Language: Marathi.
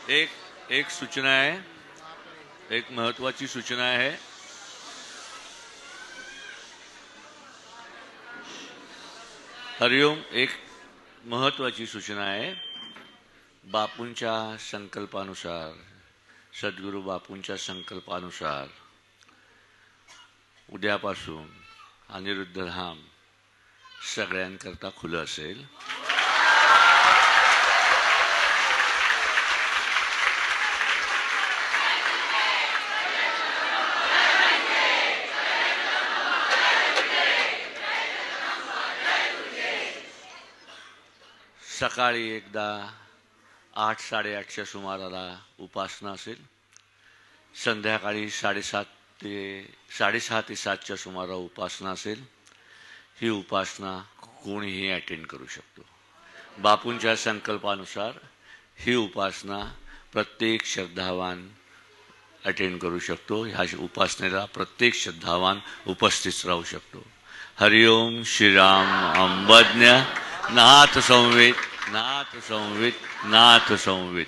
एक एक सूचना आहे, एक महत्वाची सूचना आहे. हरिओम. एक महत्वाची सूचना आहे. बापूंच्या संकल्पानुसार, सद्गुरू बापूंच्या संकल्पानुसार उद्यापासून अनिरुद्ध धाम सगळ्यांकरता खुलं असेल. सकाळी एकदा 8-8:30च्या सुमाराला उपासना असेल. संध्याकाळी 6:30 ते 7च्या सुमाराला उपासना असेल. ही उपासना कोणीही अटेंड करू शकतो. बापूंच्या संकल्पानुसार ही उपासना प्रत्येक श्रद्धावान अटेंड करू शकतो. ह्या उपासनेला प्रत्येक श्रद्धावान उपस्थित राहू शकतो. हरिओम. श्रीराम. अंबज्ञ नाथ संवित, नाथ संवित, नाथ संवित.